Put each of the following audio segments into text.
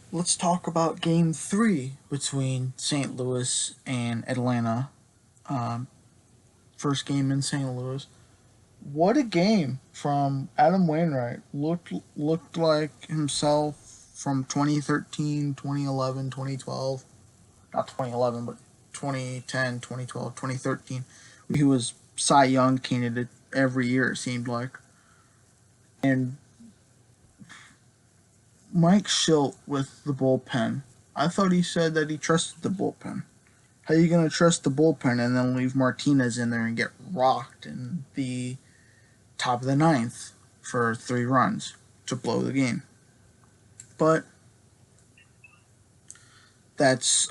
Let's talk about Game 3 between St. Louis and Atlanta. Um, First game in St. Louis. What a game from Adam Wainwright. Looked like himself from 2013, 2011, 2012. Not 2011, but 2010, 2012, 2013. He was Cy Young candidate every year, it seemed like. And Mike Schilt with the bullpen. I thought he said that he trusted the bullpen. How are you going to trust the bullpen and then leave Martinez in there and get rocked in the top of the ninth for 3 runs to blow the game? But that's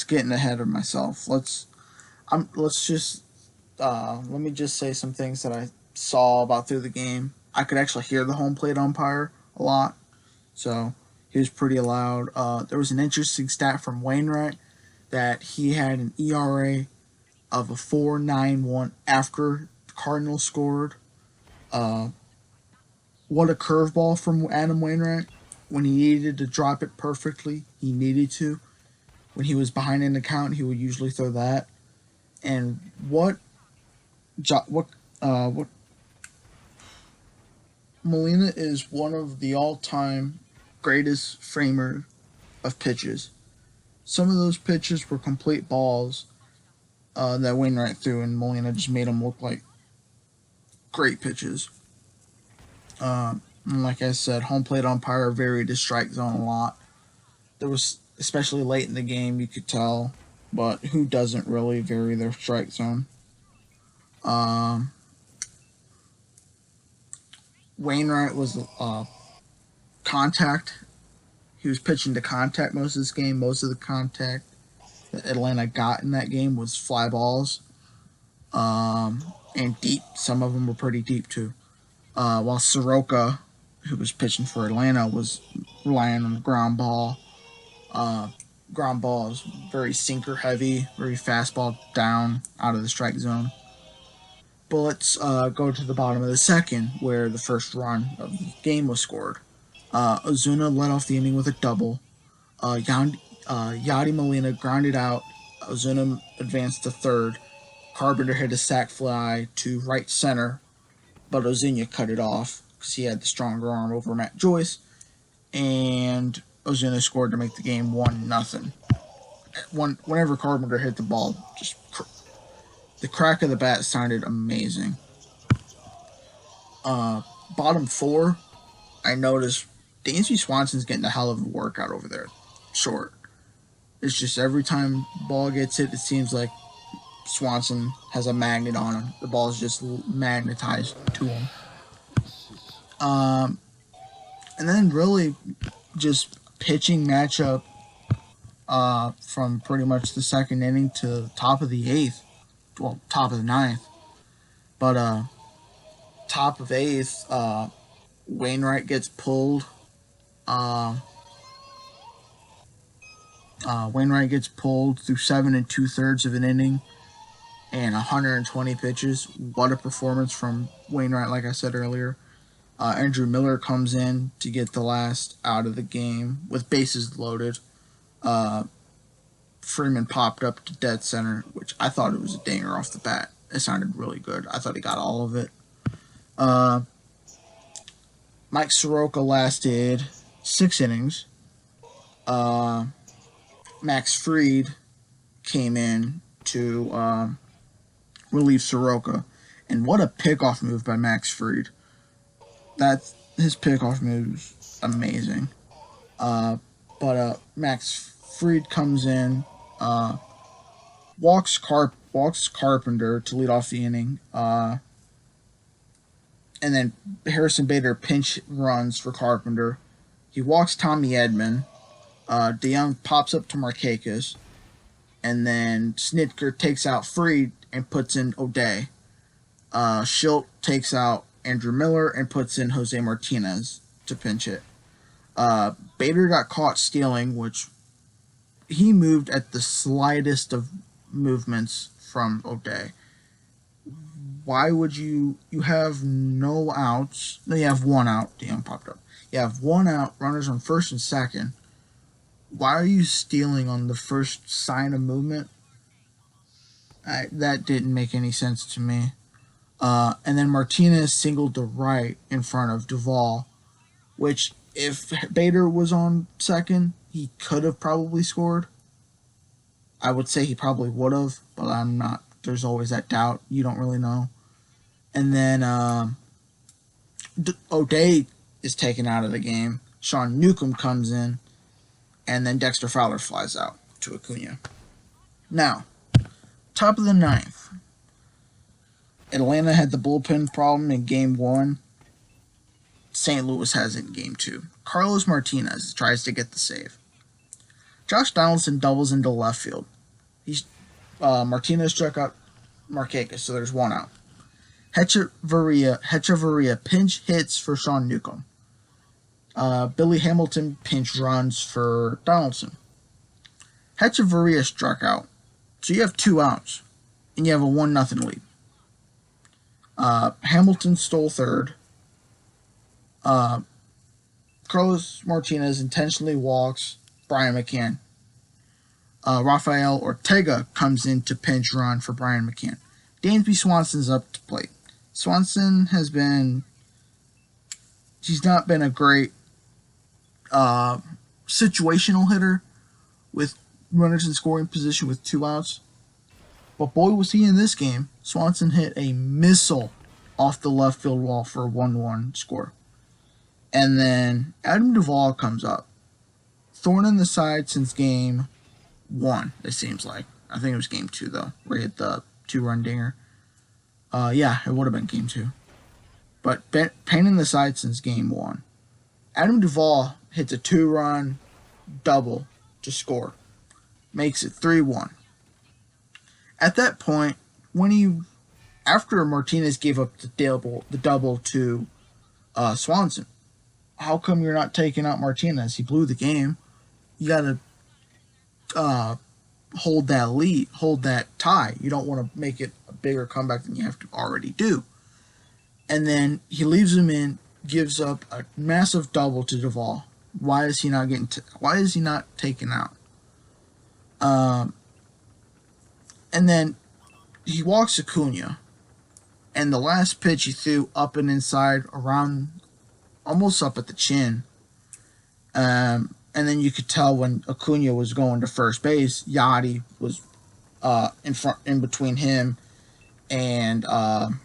getting ahead of myself. Let me just say some things that I saw about through the game. I could actually hear the home plate umpire a lot, so he was pretty loud. There was an interesting stat from Wainwright that he had an ERA of a 4.91 after the Cardinals scored. Uh, what a curveball from Adam Wainwright. When he needed to drop it perfectly, he needed to. When he was behind in the count, he would usually throw that. And what Molina is one of the all-time greatest framer of pitches. Some of those pitches were complete balls that Wainwright threw, and Molina just made them look like great pitches. Like I said, home plate umpire varied his strike zone a lot. There was, especially late in the game, you could tell, but who doesn't really vary their strike zone? Um, Wainwright was contact. He was pitching to contact most of this game. Most of the contact that Atlanta got in that game was fly balls, and deep. Some of them were pretty deep too. While Soroka, who was pitching for Atlanta, was relying on the ground ball. Uh, Ground ball is very sinker heavy, very fastball down out of the strike zone. But let's go to the bottom of the second, where the first run of the game was scored. Ozuna led off the inning with a double. Yadi Molina grounded out. Ozuna advanced to third. Carpenter hit a sac fly to right center, but Ozuna cut it off because he had the stronger arm over Matt Joyce, and Ozuna scored to make the game 1-0. Whenever Carpenter hit the ball, the crack of the bat sounded amazing. Bottom four, I noticed Dansby Swanson's getting a hell of a workout over there. Short. It's just every time the ball gets hit, it seems like Swanson has a magnet on him. The ball is just magnetized to him. And then really just pitching matchup from pretty much the second inning to the top of the eighth. Well, top of the ninth. But top of eighth, Wainwright gets pulled. Wainwright gets pulled through 7 2/3 of an inning and 120 pitches. What a performance from Wainwright, like I said earlier. Andrew Miller comes in to get the last out of the game with bases loaded. Freeman popped up to dead center, which I thought it was a dinger off the bat. It sounded really good. I thought he got all of it. Uh, Mike Soroka lasted 6 innings. Max Fried came in to relieve Soroka. And what a pickoff move by Max Fried. His pickoff move is amazing. But Max Fried comes in, walks Carpenter to lead off the inning, and then Harrison Bader pinch runs for Carpenter. He walks Tommy Edman. DeYoung pops up to Markakis, and then Snitker takes out Fried and puts in O'Day. Schilt takes out Andrew Miller and puts in Jose Martinez to pinch it. Bader got caught stealing, which he moved at the slightest of movements from O'Day. Why would you have no outs? No, you have one out. DeYoung popped up. You have one out, runners on first and second. Why are you stealing on the first sign of movement? That didn't make any sense to me. And then Martinez singled to right in front of Duvall, which if Bader was on second, he could have probably scored. I would say he probably would have, but I'm not. There's always that doubt. You don't really know. And then O'Day is taken out of the game. Sean Newcomb comes in, and then Dexter Fowler flies out to Acuna. Now, top of the ninth. Atlanta had the bullpen problem in game one. St. Louis has it in game two. Carlos Martinez tries to get the save. Josh Donaldson doubles into left field. Martinez struck out Markakis, so there's one out. Hechavarria pinch hits for Sean Newcomb. Billy Hamilton pinch runs for Donaldson. Hechavarria struck out, so you have 2 outs, and you have a 1-0 lead. Hamilton stole third. Carlos Martinez intentionally walks Brian McCann. Rafael Ortega comes in to pinch run for Brian McCann. Dansby Swanson's up to plate. Swanson he's not been a great situational hitter with runners in scoring position with 2 outs. But boy, was he in this game. Swanson hit a missile off the left field wall for a 1-1 score. And then Adam Duvall comes up. Thorn in the side since game 1, it seems like. I think it was game 2, though, where he hit the 2-run dinger. Yeah, it would have been game 2. But pain in the side since game 1. Adam Duvall hits a 2-run double to score. Makes it 3-1. At that point, after Martinez gave up the double to Swanson, how come you're not taking out Martinez? He blew the game. You got to hold that lead, hold that tie. You don't want to make it a bigger comeback than you have to already do. And then he leaves him in, gives up a massive double to Duvall. Why is he not taken out? And then he walks Acuna, and the last pitch he threw up and inside, around, almost up at the chin. And then you could tell when Acuna was going to first base, Yachty was in between him and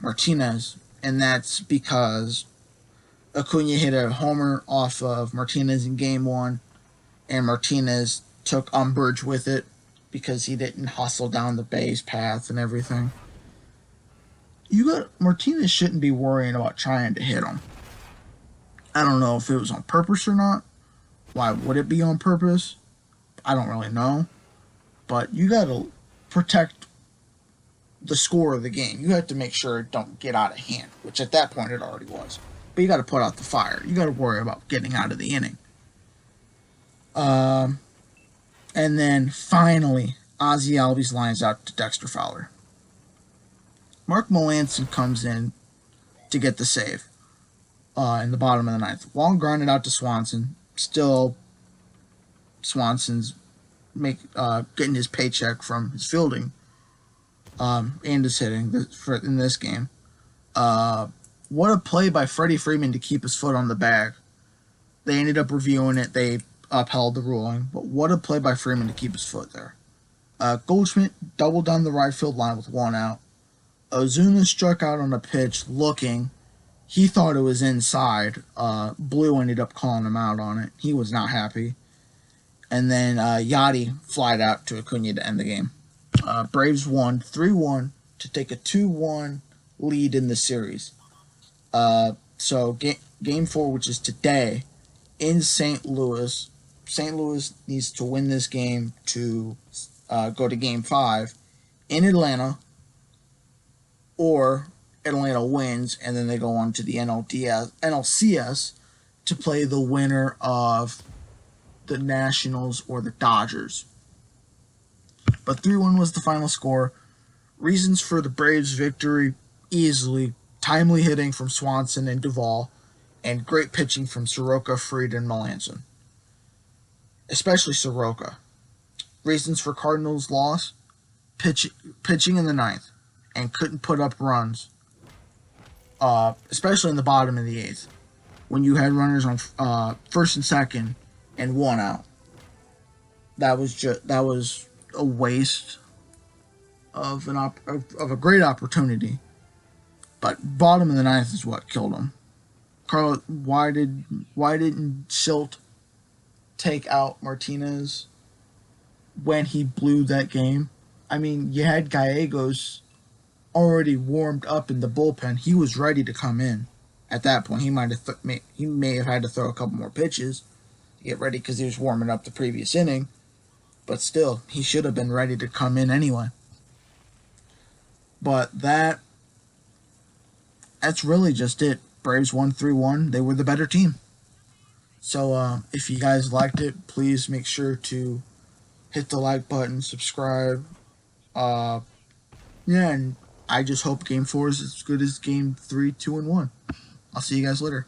Martinez, and that's because Acuna hit a homer off of Martinez in game 1, and Martinez took umbrage with it because he didn't hustle down the base path and everything. Martinez shouldn't be worrying about trying to hit him. I don't know if it was on purpose or not. Why would it be on purpose? I don't really know. But you got to protect the score of the game. You have to make sure it don't get out of hand, which at that point it already was. But you got to put out the fire. You got to worry about getting out of the inning. And then finally, Ozzie Albies lines out to Dexter Fowler. Mark Melancon comes in to get the save in the bottom of the ninth. Wong grounded out to Swanson. Still, Swanson's getting his paycheck from his fielding and his hitting in this game. What a play by Freddie Freeman to keep his foot on the bag. They ended up reviewing it. They upheld the ruling. But what a play by Freeman to keep his foot there. Goldschmidt doubled down the right field line with 1 out. Ozuna struck out on a pitch looking. He thought it was inside. Blue ended up calling him out on it. He was not happy. And then Yachty flied out to Acuna to end the game. Braves won 3-1 to take a 2-1 lead in the series. So game 4, which is today, in St. Louis. St. Louis needs to win this game to go to game 5 in Atlanta, or Atlanta wins and then they go on to the NLCS to play the winner of the Nationals or the Dodgers. But 3-1 was the final score. Reasons for the Braves' victory: easily timely hitting from Swanson and Duvall, and great pitching from Soroka, Fried, and Melanson. Especially Soroka. Reasons for Cardinals' loss: pitching in the ninth, and couldn't put up runs, especially in the bottom of the eighth, when you had runners on first and second and one out. That was a waste of a great opportunity. But bottom of the ninth is what killed him. Carl, why didn't Silt take out Martinez when he blew that game? I mean, you had Gallegos already warmed up in the bullpen. He was ready to come in. At that point, he may have had to throw a couple more pitches to get ready because he was warming up the previous inning. But still, he should have been ready to come in anyway. But that's really just it. Braves won 3-1. They were the better team. So if you guys liked it, please make sure to hit the like button, subscribe. Yeah, and I just hope Game 4 is as good as Game 3, 2, and 1. I'll see you guys later.